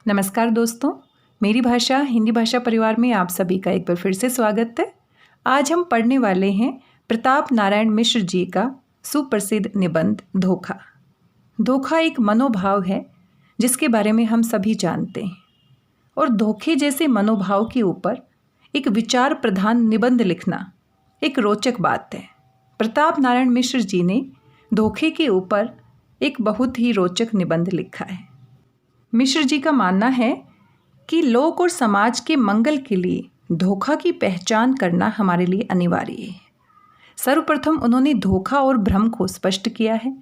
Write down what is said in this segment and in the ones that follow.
नमस्कार दोस्तों, मेरी भाषा हिंदी भाषा परिवार में आप सभी का एक बार फिर से स्वागत है। आज हम पढ़ने वाले हैं प्रताप नारायण मिश्र जी का सुप्रसिद्ध निबंध धोखा। धोखा एक मनोभाव है जिसके बारे में हम सभी जानते हैं और धोखे जैसे मनोभाव के ऊपर एक विचार प्रधान निबंध लिखना एक रोचक बात है। प्रताप नारायण मिश्र जी ने धोखे के ऊपर एक बहुत ही रोचक निबंध लिखा है। मिश्र जी का मानना है कि लोक और समाज के मंगल के लिए धोखा की पहचान करना हमारे लिए अनिवार्य है। सर्वप्रथम उन्होंने धोखा और भ्रम को स्पष्ट किया है।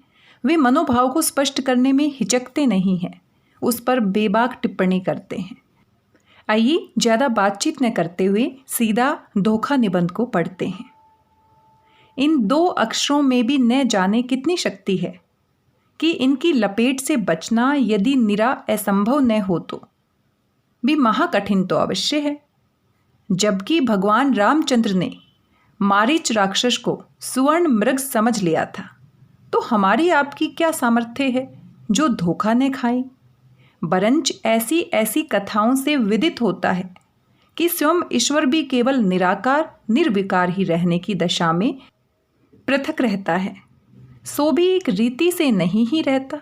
वे मनोभाव को स्पष्ट करने में हिचकते नहीं हैं, उस पर बेबाक टिप्पणी करते हैं। आइए ज़्यादा बातचीत न करते हुए सीधा धोखा निबंध को पढ़ते हैं। इन दो अक्षरों में भी न जाने कितनी शक्ति है कि इनकी लपेट से बचना यदि निरा असंभव न हो तो भी महाकठिन तो अवश्य है। जबकि भगवान रामचंद्र ने मारीच राक्षस को सुवर्ण मृग समझ लिया था, तो हमारी आपकी क्या सामर्थ्य है जो धोखा न खाए। बरंच ऐसी ऐसी कथाओं से विदित होता है कि स्वयं ईश्वर भी केवल निराकार निर्विकार ही रहने की दशा में पृथक रहता है, सो भी एक रीति से नहीं ही रहता,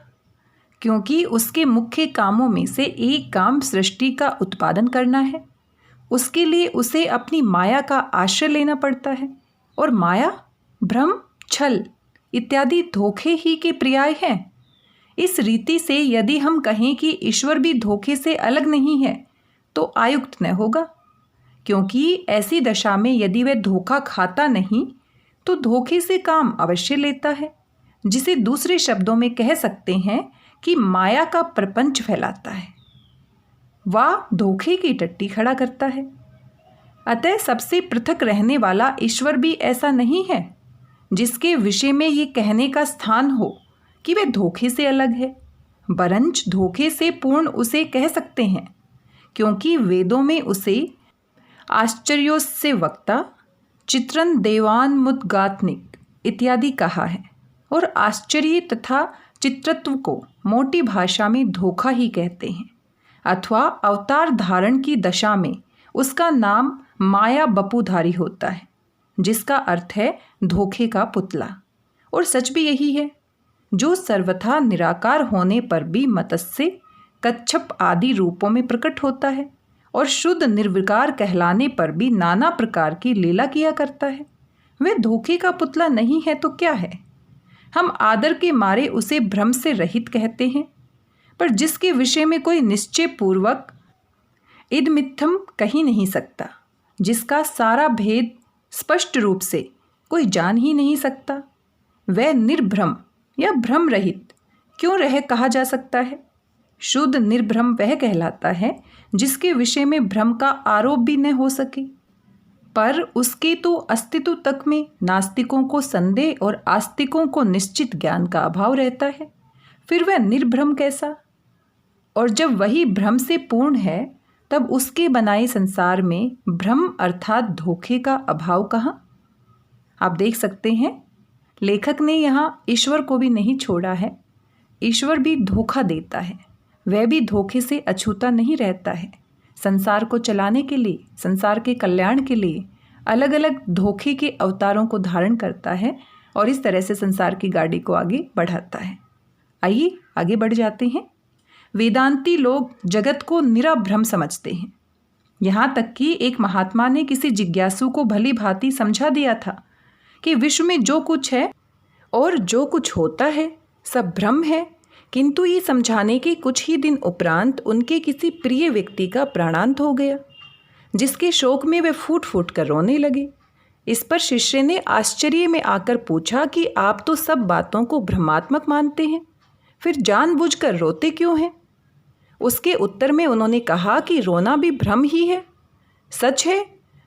क्योंकि उसके मुख्य कामों में से एक काम सृष्टि का उत्पादन करना है। उसके लिए उसे अपनी माया का आश्रय लेना पड़ता है और माया, भ्रम, छल इत्यादि धोखे ही के पर्याय हैं। इस रीति से यदि हम कहें कि ईश्वर भी धोखे से अलग नहीं है तो आयुक्त न होगा, क्योंकि ऐसी दशा में यदि वह धोखा खाता नहीं तो धोखे से काम अवश्य लेता है, जिसे दूसरे शब्दों में कह सकते हैं कि माया का प्रपंच फैलाता है, वह धोखे की टट्टी खड़ा करता है। अतः सबसे पृथक रहने वाला ईश्वर भी ऐसा नहीं है जिसके विषय में ये कहने का स्थान हो कि वह धोखे से अलग है, बरंच धोखे से पूर्ण उसे कह सकते हैं, क्योंकि वेदों में उसे आश्चर्योस्य वक्ता, चित्रन देवान्मुद्गात्निक इत्यादि कहा है और आश्चर्य तथा चित्रत्व को मोटी भाषा में धोखा ही कहते हैं, अथवा अवतार धारण की दशा में उसका नाम माया बपुधारी होता है, जिसका अर्थ है धोखे का पुतला। और सच भी यही है, जो सर्वथा निराकार होने पर भी मत्स्य, कच्छप आदि रूपों में प्रकट होता है और शुद्ध निर्विकार कहलाने पर भी नाना प्रकार की लीला किया करता है, वह धोखे का पुतला नहीं है तो क्या है। हम आदर के मारे उसे भ्रम से रहित कहते हैं, पर जिसके विषय में कोई निश्चय पूर्वक इदमित्थम कही नहीं सकता, जिसका सारा भेद स्पष्ट रूप से कोई जान ही नहीं सकता, वह निर्भ्रम या भ्रम रहित क्यों रह कहा जा सकता है। शुद्ध निर्भ्रम वह कहलाता है जिसके विषय में भ्रम का आरोप भी न हो सके, पर उसके तो अस्तित्व तक में नास्तिकों को संदेह और आस्तिकों को निश्चित ज्ञान का अभाव रहता है, फिर वह निर्भ्रम कैसा। और जब वही भ्रम से पूर्ण है तब उसके बनाए संसार में भ्रम अर्थात धोखे का अभाव कहाँ। आप देख सकते हैं लेखक ने यहाँ ईश्वर को भी नहीं छोड़ा है। ईश्वर भी धोखा देता है, वह भी धोखे से अछूता नहीं रहता है। संसार को चलाने के लिए, संसार के कल्याण के लिए अलग अलग धोखे के अवतारों को धारण करता है और इस तरह से संसार की गाड़ी को आगे बढ़ाता है। आइए आगे बढ़ जाते हैं। वेदांती लोग जगत को निरा भ्रम समझते हैं, यहाँ तक कि एक महात्मा ने किसी जिज्ञासु को भली भांति समझा दिया था कि विश्व में जो कुछ है और जो कुछ होता है सब भ्रम है, किंतु ये समझाने के कुछ ही दिन उपरांत उनके किसी प्रिय व्यक्ति का प्राणांत हो गया, जिसके शोक में वे फूट फूट कर रोने लगे। इस पर शिष्य ने आश्चर्य में आकर पूछा कि आप तो सब बातों को भ्रमात्मक मानते हैं, फिर जानबूझकर रोते क्यों हैं। उसके उत्तर में उन्होंने कहा कि रोना भी भ्रम ही है। सच है,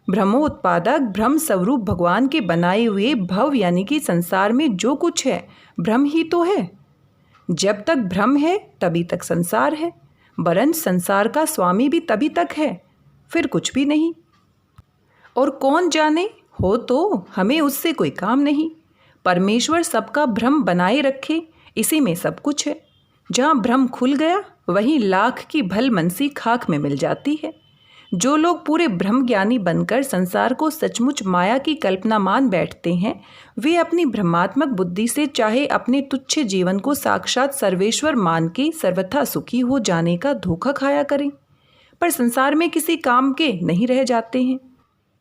भ्रमोत्पादक ब्रह्म स्वरूप भगवान के बनाए हुए भव यानी कि संसार में जो कुछ है भ्रम ही तो है। जब तक भ्रम है तभी तक संसार है, वरंच संसार का स्वामी भी तभी तक है, फिर कुछ भी नहीं। और कौन जाने, हो तो हमें उससे कोई काम नहीं। परमेश्वर सबका भ्रम बनाए रखे, इसी में सब कुछ है। जहाँ भ्रम खुल गया वहीं लाख की भलमनसी खाक में मिल जाती है। जो लोग पूरे ब्रह्म ज्ञानी बनकर संसार को सचमुच माया की कल्पना मान बैठते हैं, वे अपनी भ्रमात्मक बुद्धि से चाहे अपने तुच्छ जीवन को साक्षात सर्वेश्वर मान के सर्वथा सुखी हो जाने का धोखा खाया करें, पर संसार में किसी काम के नहीं रह जाते हैं।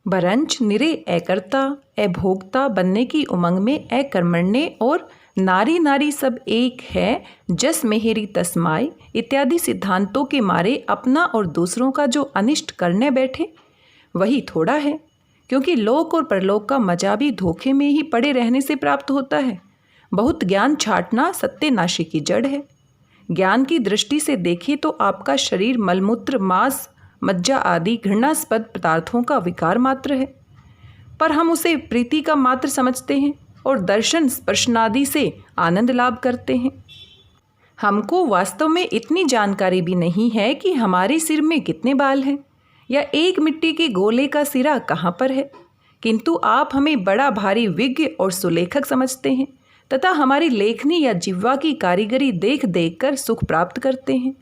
बरंच निरे अकर्ता अभोक्ता बनने की उमंग में अकर्मण्य और नारी नारी सब एक है, जस मेहरी तस्माय इत्यादि सिद्धांतों के मारे अपना और दूसरों का जो अनिष्ट करने बैठे वही थोड़ा है, क्योंकि लोक और परलोक का मजा भी धोखे में ही पड़े रहने से प्राप्त होता है। बहुत ज्ञान छाटना सत्यनाशी की जड़ है। ज्ञान की दृष्टि से देखें तो आपका शरीर मलमूत्र मांस मज्जा आदि घृणास्पद पदार्थों का विकार मात्र है, पर हम उसे प्रीति का मात्र समझते हैं और दर्शन स्पर्शनादि से आनंद लाभ करते हैं। हमको वास्तव में इतनी जानकारी भी नहीं है कि हमारे सिर में कितने बाल हैं या एक मिट्टी के गोले का सिरा कहाँ पर है, किंतु आप हमें बड़ा भारी विज्ञ और सुलेखक समझते हैं तथा हमारी लेखनी या जिह्वा की कारीगरी देख देख कर सुख प्राप्त करते हैं।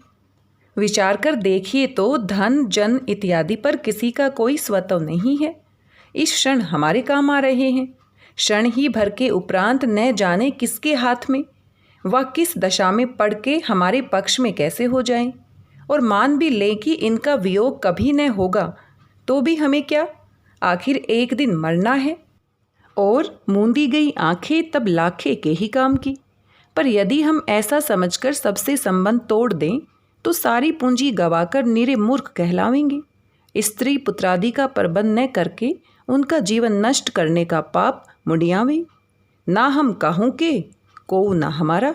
विचार कर देखिए तो धन जन इत्यादि पर किसी का कोई स्वत्व नहीं है। इस क्षण हमारे काम आ रहे हैं, क्षण ही भर के उपरांत न जाने किसके हाथ में व किस दशा में पड़ के हमारे पक्ष में कैसे हो जाएं। और मान भी लें कि इनका वियोग कभी न होगा तो भी हमें क्या, आखिर एक दिन मरना है। और मूंदी गई आंखें तब लाखे के ही काम की। पर यदि हम ऐसा समझकर सबसे संबंध तोड़ दें तो सारी पूंजी गवाकर निरे मूर्ख कहलावेंगे। स्त्री पुत्रादि का प्रबंध न करके उनका जीवन नष्ट करने का पाप मुड़ियावे। ना हम कहूँ के को ना हमारा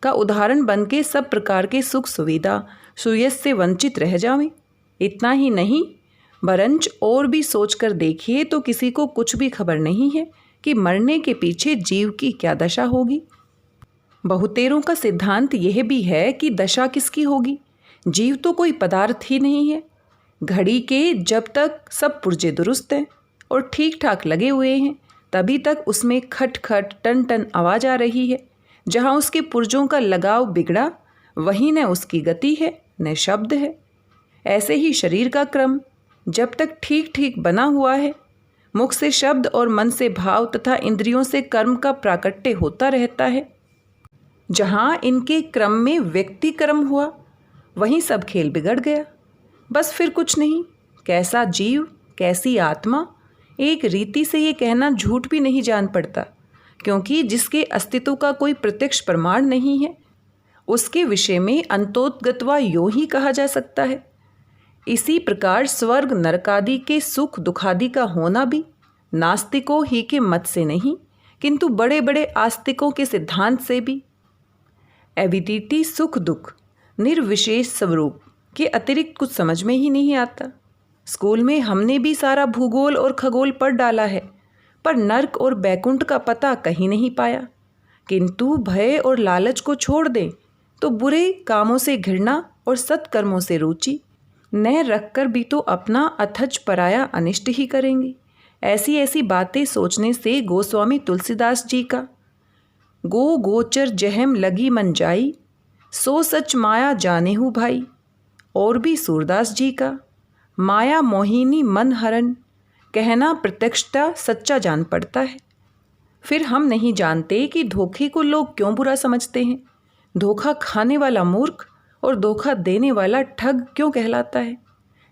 का उदाहरण बन के सब प्रकार के सुख सुविधा सुयस से वंचित रह जावें। इतना ही नहीं, बरंच और भी सोचकर देखिए तो किसी को कुछ भी खबर नहीं है कि मरने के पीछे जीव की क्या दशा होगी। बहुतेरों का सिद्धांत यह भी है कि दशा किसकी होगी, जीव तो कोई पदार्थ ही नहीं है। घड़ी के जब तक सब पुर्जे दुरुस्त हैं और ठीक ठाक लगे हुए हैं तभी तक उसमें खट खट टन टन आवाज़ आ रही है। जहाँ उसके पुर्जों का लगाव बिगड़ा वहीं न उसकी गति है न शब्द है। ऐसे ही शरीर का क्रम जब तक ठीक ठीक बना हुआ है, मुख से शब्द और मन से भाव तथा इंद्रियों से कर्म का प्राकट्य होता रहता है। जहाँ इनके क्रम में व्यक्ति कर्म हुआ वहीं सब खेल बिगड़ गया। बस फिर कुछ नहीं। कैसा जीव कैसी आत्मा, एक रीति से ये कहना झूठ भी नहीं जान पड़ता, क्योंकि जिसके अस्तित्व का कोई प्रत्यक्ष प्रमाण नहीं है उसके विषय में अंतोतगत्वा यों ही कहा जा सकता है। इसी प्रकार स्वर्ग नरकादि के सुख दुखादि का होना भी नास्तिकों ही के मत से नहीं किंतु बड़े बड़े आस्तिकों के सिद्धांत से भी। एविदिटी सुख दुख निर्विशेष स्वरूप के अतिरिक्त कुछ समझ में ही नहीं आता। स्कूल में हमने भी सारा भूगोल और खगोल पढ़ डाला है, पर नर्क और बैकुंठ का पता कहीं नहीं पाया। किंतु भय और लालच को छोड़ दें तो बुरे कामों से घृणा और सत्कर्मों से रुचि न रखकर भी तो अपना अथच पराया अनिष्ट ही करेंगे। ऐसी ऐसी बातें सोचने से गोस्वामी तुलसीदास जी का गो गोचर जहम लगी मन जाई सो सच माया जाने हूँ भाई, और भी सूरदास जी का माया मोहिनी मन हरण कहना प्रत्यक्षता सच्चा जान पड़ता है। फिर हम नहीं जानते कि धोखे को लोग क्यों बुरा समझते हैं। धोखा खाने वाला मूर्ख और धोखा देने वाला ठग क्यों कहलाता है,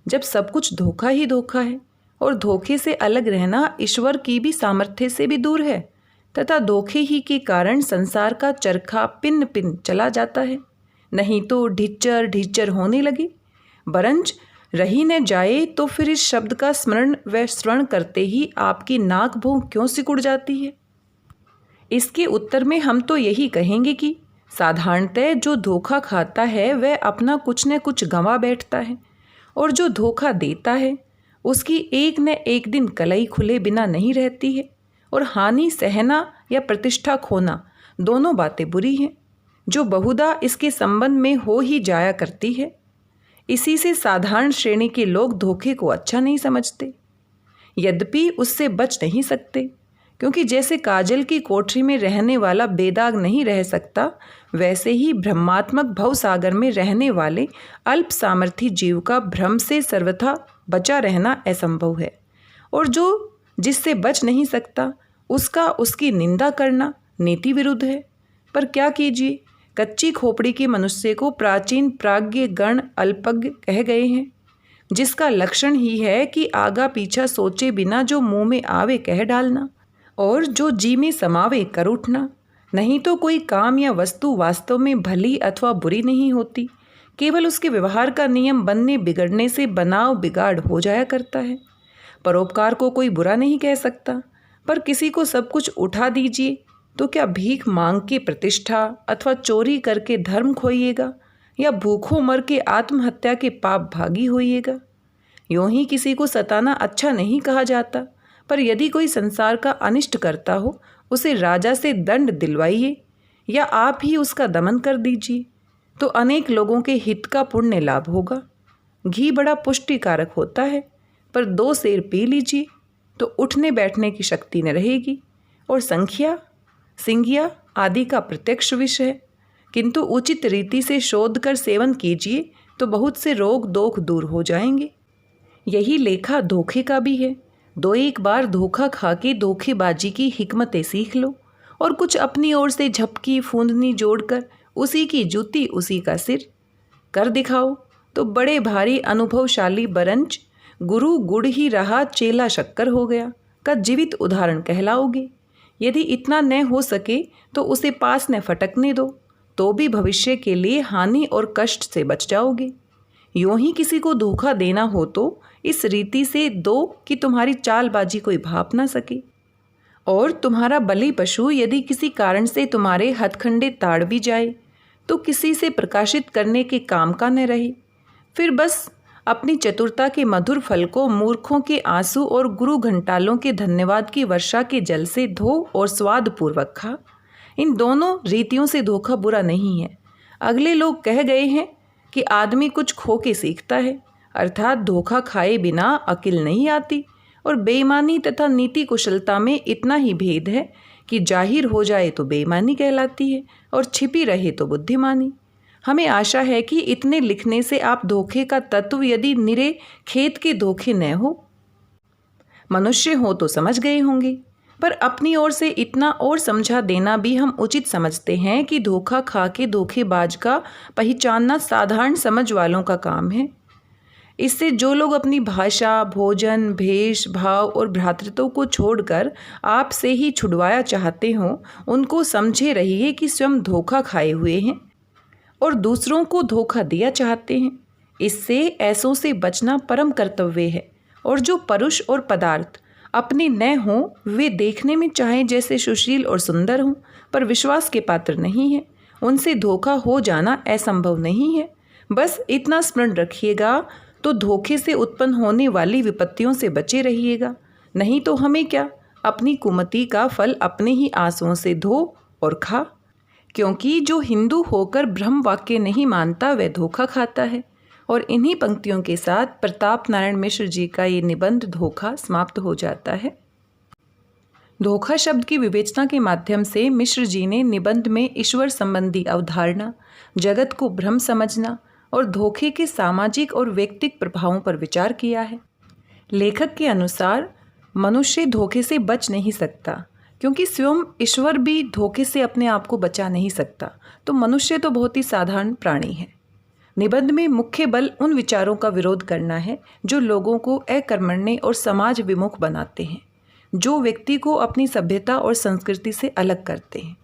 जब सब कुछ धोखा ही धोखा है और धोखे से अलग रहना ईश्वर की भी सामर्थ्य से भी दूर है तथा धोखे ही के कारण संसार का चरखा पिन पिन चला जाता है, नहीं तो ढिच्चर ढिच्चर होने लगे। बरंच रही न जाए तो फिर इस शब्द का स्मरण व श्रवण करते ही आपकी नाक भौं क्यों सिकुड़ जाती है। इसके उत्तर में हम तो यही कहेंगे कि साधारणतः जो धोखा खाता है वह अपना कुछ न कुछ गंवा बैठता है, और जो धोखा देता है उसकी एक न एक दिन कलई खुले बिना नहीं रहती है, और हानि सहना या प्रतिष्ठा खोना दोनों बातें बुरी हैं जो बहुधा इसके संबंध में हो ही जाया करती है। इसी से साधारण श्रेणी के लोग धोखे को अच्छा नहीं समझते, यद्यपि उससे बच नहीं सकते, क्योंकि जैसे काजल की कोठरी में रहने वाला बेदाग नहीं रह सकता वैसे ही ब्रह्मात्मक भवसागर में रहने वाले अल्प सामर्थी जीव का भ्रम से सर्वथा बचा रहना असंभव है, और जो जिससे बच नहीं सकता उसका उसकी निंदा करना नीति विरुद्ध है। पर क्या कीजिए, कच्ची खोपड़ी के मनुष्य को प्राचीन प्राज्ञ गण अल्पज्ञ कह गए हैं, जिसका लक्षण ही है कि आगा पीछा सोचे बिना जो मुंह में आवे कह डालना, और जो जी में समावे कर उठना। नहीं तो कोई काम या वस्तु वास्तव में भली अथवा बुरी नहीं होती, केवल उसके व्यवहार का नियम बनने बिगड़ने से बनाव बिगाड़ हो जाया करता है। परोपकार को कोई बुरा नहीं कह सकता, पर किसी को सब कुछ उठा दीजिए तो क्या भीख मांग के प्रतिष्ठा अथवा चोरी करके धर्म खोइएगा, या भूखों मर के आत्महत्या के पाप भागी होइएगा। यूँ ही किसी को सताना अच्छा नहीं कहा जाता, पर यदि कोई संसार का अनिष्ट करता हो उसे राजा से दंड दिलवाइए या आप ही उसका दमन कर दीजिए, तो अनेक लोगों के हित का पुण्य लाभ होगा। घी बड़ा पुष्टिकारक होता है, पर 2 सेर पी लीजिए तो उठने बैठने की शक्ति न रहेगी, और संख्या सिंघिया आदि का प्रत्यक्ष विष है, किंतु उचित रीति से शोध कर सेवन कीजिए तो बहुत से रोग दोख दूर हो जाएंगे। यही लेखा धोखे का भी है। 2-1 बार धोखा खा के धोखेबाजी की हिकमतें सीख लो, और कुछ अपनी ओर से झपकी फूंदनी जोड़कर उसी की जूती उसी का सिर कर दिखाओ, तो बड़े भारी अनुभवशाली बरंच गुरु गुड़ ही रहा चेला शक्कर हो गया का जीवित उदाहरण कहलाओगे। यदि इतना न हो सके तो उसे पास न फटकने दो, तो भी भविष्य के लिए हानि और कष्ट से बच जाओगे। यूँ ही किसी को धोखा देना हो तो इस रीति से दो कि तुम्हारी चालबाजी कोई भाप ना सके, और तुम्हारा बलि पशु यदि किसी कारण से तुम्हारे हथखंडे ताड़ भी जाए तो किसी से प्रकाशित करने के काम का न रहे। फिर बस अपनी चतुरता के मधुर फल को मूर्खों के आंसू और गुरु घंटालों के धन्यवाद की वर्षा के जल से धो और स्वाद पूर्वक खा। इन दोनों रीतियों से धोखा बुरा नहीं है। अगले लोग कह गए हैं कि आदमी कुछ खो के सीखता है, अर्थात धोखा खाए बिना अकिल नहीं आती, और बेईमानी तथा नीति कुशलता में इतना ही भेद है कि जाहिर हो जाए तो बेईमानी कहलाती है और छिपी रहे तो बुद्धिमानी। हमें आशा है कि इतने लिखने से आप धोखे का तत्व यदि निरे खेत के धोखे न हो मनुष्य हो तो समझ गए होंगे, पर अपनी ओर से इतना और समझा देना भी हम उचित समझते हैं कि धोखा खा के धोखेबाज का पहचानना साधारण समझ वालों का काम है। इससे जो लोग अपनी भाषा, भोजन, भेष, भाव और भ्रातृत्व को छोड़कर आप से ही छुड़वाया चाहते हों, उनको समझे रहिए कि स्वयं धोखा खाए हुए हैं और दूसरों को धोखा दिया चाहते हैं। इससे ऐसों से बचना परम कर्तव्य है, और जो परुष और पदार्थ अपने न हों वे देखने में चाहे जैसे सुशील और सुंदर हों पर विश्वास के पात्र नहीं है, उनसे धोखा हो जाना असंभव नहीं है। बस इतना स्मरण रखिएगा तो धोखे से उत्पन्न होने वाली विपत्तियों से बचे रहिएगा। नहीं तो हमें क्या, अपनी कुमति का फल अपने ही आंसुओं से धो और खा। क्योंकि जो हिंदू होकर ब्रह्म वाक्य नहीं मानता वह धोखा खाता है। और इन्हीं पंक्तियों के साथ प्रताप नारायण मिश्र जी का ये निबंध धोखा समाप्त हो जाता है। धोखा शब्द की विवेचना के माध्यम से मिश्र जी ने निबंध में ईश्वर संबंधी अवधारणा, जगत को भ्रम समझना और धोखे के सामाजिक और व्यक्तिक प्रभावों पर विचार किया है। लेखक के अनुसार मनुष्य धोखे से बच नहीं सकता, क्योंकि स्वयं ईश्वर भी धोखे से अपने आप को बचा नहीं सकता, तो मनुष्य तो बहुत ही साधारण प्राणी है। निबंध में मुख्य बल उन विचारों का विरोध करना है जो लोगों को अकर्मण्य और समाज विमुख बनाते हैं, जो व्यक्ति को अपनी सभ्यता और संस्कृति से अलग करते हैं।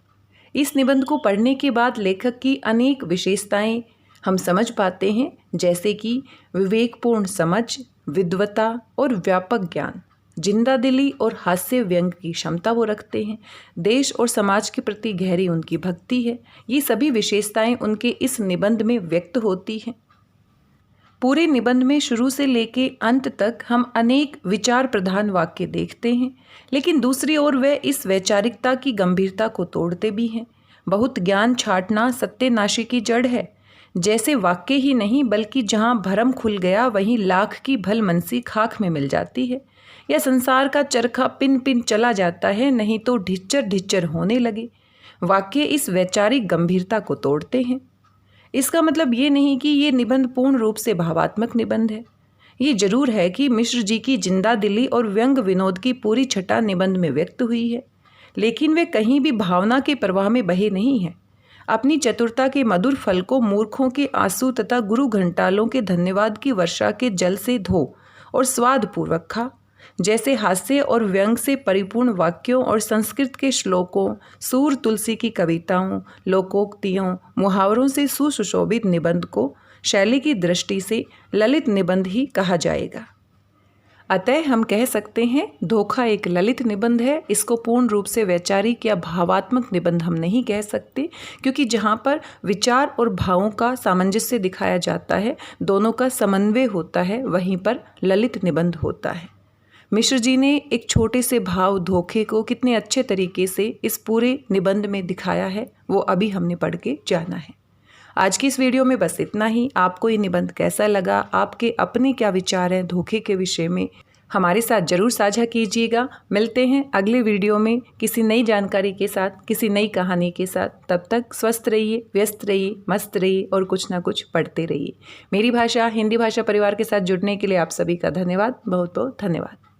इस निबंध को पढ़ने के बाद लेखक की अनेक विशेषताएं हम समझ पाते हैं, जैसे कि विवेकपूर्ण समझ, विद्वता और व्यापक ज्ञान, जिंदादिली और हास्य व्यंग की क्षमता वो रखते हैं, देश और समाज के प्रति गहरी उनकी भक्ति है। ये सभी विशेषताएं उनके इस निबंध में व्यक्त होती हैं। पूरे निबंध में शुरू से लेके अंत तक हम अनेक विचार प्रधान वाक्य देखते हैं, लेकिन दूसरी ओर वे इस वैचारिकता की गंभीरता को तोड़ते भी हैं। बहुत ज्ञान छाटना सत्यनाशी की जड़ है। जैसे वाक्य ही नहीं बल्कि जहाँ भरम खुल गया वहीं लाख की भल मनसी खाक में मिल जाती है, या संसार का चरखा पिन पिन चला जाता है, नहीं तो ढिच्चर ढिच्चर होने लगे। वाक्य इस वैचारिक गंभीरता को तोड़ते हैं। इसका मतलब ये नहीं कि ये निबंध पूर्ण रूप से भावात्मक निबंध है। ये जरूर है कि मिश्र जी की जिंदा दिली और व्यंग विनोद की पूरी छटा निबंध में व्यक्त हुई है, लेकिन वे कहीं भी भावना के प्रवाह में बहे नहीं हैं। अपनी चतुरता के मधुर फल को मूर्खों के आंसू तथा गुरु घंटालों के धन्यवाद की वर्षा के जल से धो और स्वादपूर्वक खा। जैसे हास्य और व्यंग से परिपूर्ण वाक्यों और संस्कृत के श्लोकों, सूर तुलसी की कविताओं, लोकोक्तियों, मुहावरों से सुशोभित निबंध को शैली की दृष्टि से ललित निबंध ही कहा जाएगा। अतः हम कह सकते हैं धोखा एक ललित निबंध है। इसको पूर्ण रूप से वैचारिक या भावात्मक निबंध हम नहीं कह सकते, क्योंकि जहाँ पर विचार और भावों का सामंजस्य दिखाया जाता है, दोनों का समन्वय होता है, वहीं पर ललित निबंध होता है। मिश्र जी ने एक छोटे से भाव धोखे को कितने अच्छे तरीके से इस पूरे निबंध में दिखाया है, वो अभी हमने पढ़ के जाना है। आज की इस वीडियो में बस इतना ही। आपको ये निबंध कैसा लगा, आपके अपने क्या विचार हैं धोखे के विषय में, हमारे साथ ज़रूर साझा कीजिएगा। मिलते हैं अगले वीडियो में किसी नई जानकारी के साथ, किसी नई कहानी के साथ। तब तक स्वस्थ रहिए, व्यस्त रहिए, मस्त रहिए और कुछ ना कुछ पढ़ते रहिए। मेरी भाषा हिंदी भाषा परिवार के साथ जुड़ने के लिए आप सभी का धन्यवाद, बहुत बहुत धन्यवाद।